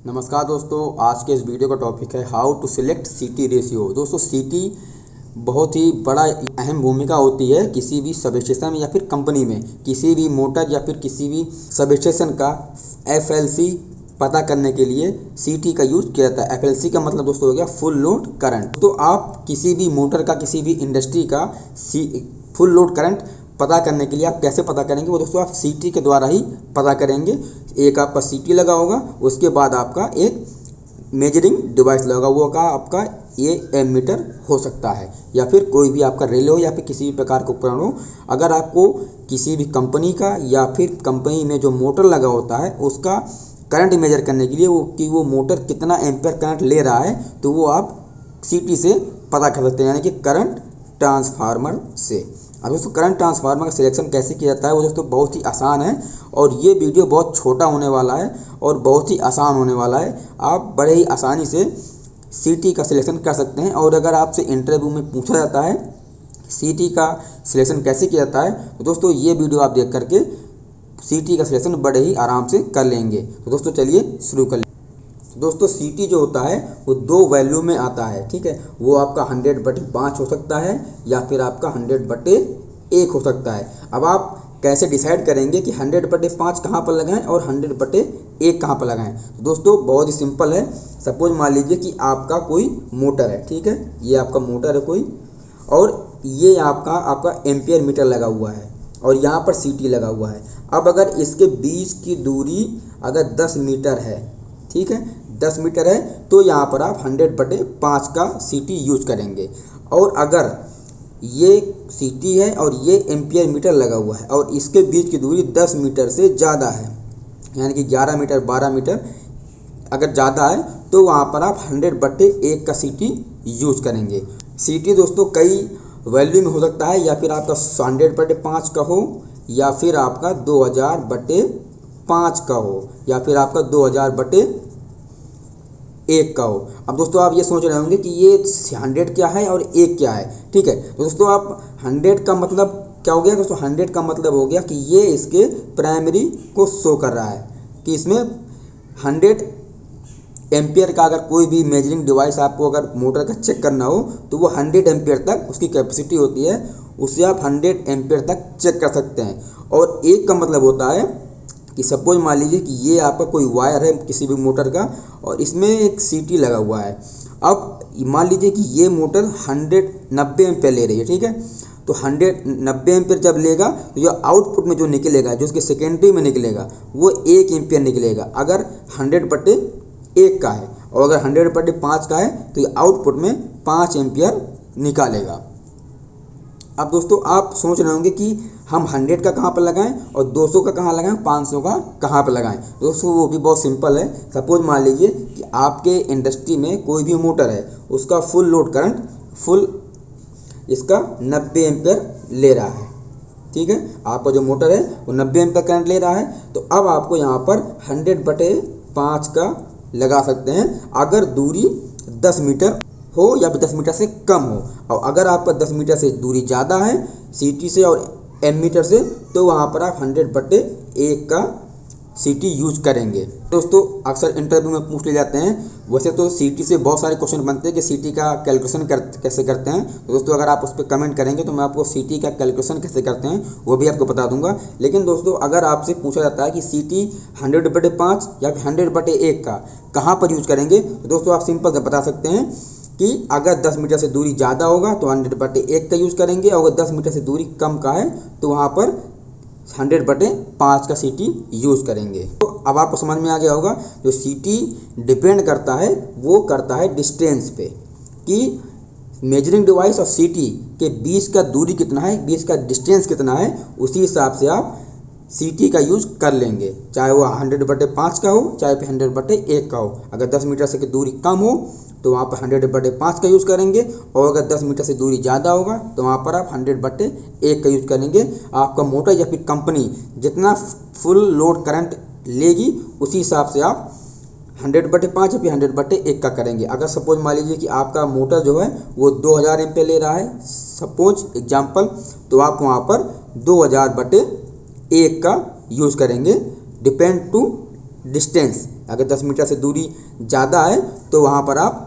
नमस्कार दोस्तों, आज के इस वीडियो का टॉपिक है हाउ टू सिलेक्ट सीटी रेशियो। दोस्तों सीटी बहुत ही बड़ा अहम भूमिका होती है किसी भी सब स्टेशन में या फिर कंपनी में। किसी भी मोटर या फिर किसी भी सब स्टेशन का एफएलसी पता करने के लिए सीटी का यूज किया जाता है। एफएलसी का मतलब दोस्तों हो गया फुल लोड करंट। तो आप किसी भी मोटर का, किसी भी इंडस्ट्री का फुल लोड करंट पता करने के लिए आप कैसे पता करेंगे, वो दोस्तों आप सीटी के द्वारा ही पता करेंगे। एक आपका सीटी लगा होगा, उसके बाद आपका एक मेजरिंग डिवाइस लगा वो का आपका ये एमीटर हो सकता है, या फिर कोई भी आपका रिले हो या फिर किसी भी प्रकार का उपकरण हो। अगर आपको किसी भी कंपनी का या फिर कंपनी में जो मोटर लगा होता है उसका करंट मेजर करने के लिए वो मोटर कितना एम्पेयर करंट ले रहा है, तो वो आप सीटी से पता कर सकते हैं, यानी कि करंट ट्रांसफार्मर से। अब दोस्तों करंट ट्रांसफार्मर का सिलेक्शन कैसे किया जाता है वो दोस्तों बहुत ही आसान है, और ये वीडियो बहुत छोटा होने वाला है और बहुत ही आसान होने वाला है। आप बड़े ही आसानी से सीटी का सिलेक्शन कर सकते हैं। और अगर आपसे इंटरव्यू में पूछा जाता है सीटी का सिलेक्शन कैसे किया जाता है, तो दोस्तों ये वीडियो आप देख करके सीटी का सिलेक्शन बड़े ही आराम से कर लेंगे। तो दोस्तों चलिए शुरू कर लें। दोस्तों सीटी जो होता है वो दो वैल्यू में आता है, ठीक है। वो आपका 100/5 हो सकता है या फिर आपका 100/1 हो सकता है। अब आप कैसे डिसाइड करेंगे कि 100/5 कहाँ पर लगाएं और 100/1 कहाँ पर लगाएं। तो दोस्तों बहुत ही सिंपल है। सपोज मान लीजिए कि आपका कोई मोटर है, ठीक है, ये आपका मोटर है कोई, और ये आपका एम्पियर मीटर लगा हुआ है और यहाँ पर सीटी लगा हुआ है। अब अगर इसके बीच की दूरी अगर 10 मीटर है, ठीक है, 10 मीटर है, तो यहाँ पर आप 100/5 का सीटी यूज करेंगे। और अगर ये सीटी है और ये एम्पियर मीटर लगा हुआ है और इसके बीच की दूरी 10 मीटर से ज़्यादा है, यानी कि 11 मीटर 12 मीटर अगर ज़्यादा है, तो वहाँ पर आप 100/1 का सीटी यूज करेंगे। सीटी दोस्तों कई वैल्यू में हो सकता है, या फिर आपका 100/5 का हो, या फिर आपका 2000/5 का हो, या फिर आपका 2000/1 का हो। अब दोस्तों आप ये सोच रहे होंगे कि ये 100 क्या है और 1 क्या है, ठीक है। तो दोस्तों आप 100 का मतलब क्या हो गया दोस्तों, 100 का मतलब हो गया कि ये इसके प्राइमरी को शो कर रहा है कि इसमें 100 एम्पियर का अगर कोई भी मेजरिंग डिवाइस आपको अगर मोटर का चेक करना हो, तो वो 100 एम्पियर तक उसकी कैपेसिटी होती है, उससे आप 100 एम्पियर तक चेक कर सकते हैं। और 1 का मतलब होता है कि सपोज मान लीजिए कि ये आपका कोई वायर है किसी भी मोटर का और इसमें एक सीटी लगा हुआ है। अब मान लीजिए कि ये मोटर 190 एम्पियर ले रही है, ठीक है। तो 190 एम्पियर जब लेगा तो ये आउटपुट में जो निकलेगा, जो उसके सेकेंडरी में निकलेगा, वो 1 एम्पियर निकलेगा अगर 100/1 का है, और अगर 100/5 का है तो ये आउटपुट में 5 एम्पियर निकालेगा। अब दोस्तों आप सोच रहे होंगे कि हम 100 का कहाँ पर लगाएं और 200 का कहाँ लगाएं, 500 का कहाँ पर लगाएं। दोस्तों वो भी बहुत सिंपल है। सपोज मान लीजिए कि आपके इंडस्ट्री में कोई भी मोटर है, उसका फुल लोड करंट इसका 90 एम्पियर ले रहा है, ठीक है। आपका जो मोटर है वो 90 एम्पियर करंट ले रहा है। तो अब आपको यहाँ पर 100/5 का लगा सकते हैं अगर दूरी 10 मीटर हो या फिर 10 मीटर से कम हो। और अगर आपका 10 मीटर से दूरी ज़्यादा है सीटी से और एमीटर से, तो वहाँ पर आप 100/1 का सीटी यूज करेंगे। दोस्तों अक्सर इंटरव्यू में पूछ ले जाते हैं, वैसे तो सीटी से बहुत सारे क्वेश्चन बनते हैं कि सीटी का कैलकुलेशन कैसे करते हैं। तो दोस्तों अगर आप उस पर कमेंट करेंगे तो मैं आपको सीटी का कैलकुलेशन कैसे करते हैं वो भी आपको बता दूंगा। लेकिन दोस्तों अगर आपसे पूछा जाता है कि सीटी 100/5 या फिर 100/1 का कहाँ पर यूज करेंगे, तो दोस्तों आप सिंपल से बता सकते हैं कि अगर 10 मीटर से दूरी ज़्यादा होगा तो 100/1 का यूज़ करेंगे, और अगर 10 मीटर से दूरी कम का है तो वहाँ पर 100/5 का सीटी यूज़ करेंगे। तो अब आपको समझ में आ गया होगा, जो सीटी डिपेंड करता है वो करता है डिस्टेंस पे, कि मेजरिंग डिवाइस और सीटी के बीच का दूरी कितना है, बीच का डिस्टेंस कितना है, उसी हिसाब से आप सीटी का यूज़ कर लेंगे, चाहे वो 100/5 का हो चाहे फिर 100/1 का हो। अगर 10 मीटर से की दूरी कम हो तो वहाँ पर 100/5 का यूज़ करेंगे, और अगर 10 मीटर से दूरी ज़्यादा होगा तो वहाँ पर आप 100/1 का यूज़ करेंगे। आपका मोटर या फिर कंपनी जितना फुल लोड करंट लेगी उसी हिसाब से आप 100/5 या फिर 100/1 का करेंगे। अगर सपोज मान लीजिए कि आपका मोटर जो है वो 2000 एम्पियर ले रहा है, सपोज एग्जाम्पल, तो आप वहाँ पर 2000/1 का यूज़ करेंगे, डिपेंड टू डिस्टेंस। अगर 10 मीटर से दूरी ज़्यादा है तो वहाँ पर आप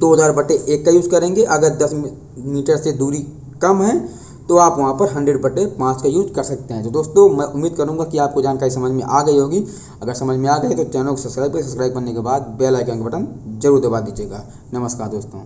2000/1 का यूज़ करेंगे। अगर 10 मीटर से दूरी कम है तो आप वहाँ पर 100/5 का यूज कर सकते हैं। तो दोस्तों मैं उम्मीद करूँगा कि आपको जानकारी समझ में आ गई होगी। अगर समझ में आ गई तो चैनल को सब्सक्राइब करने के बाद बेल आइकन का बटन जरूर दबा दीजिएगा। नमस्कार दोस्तों।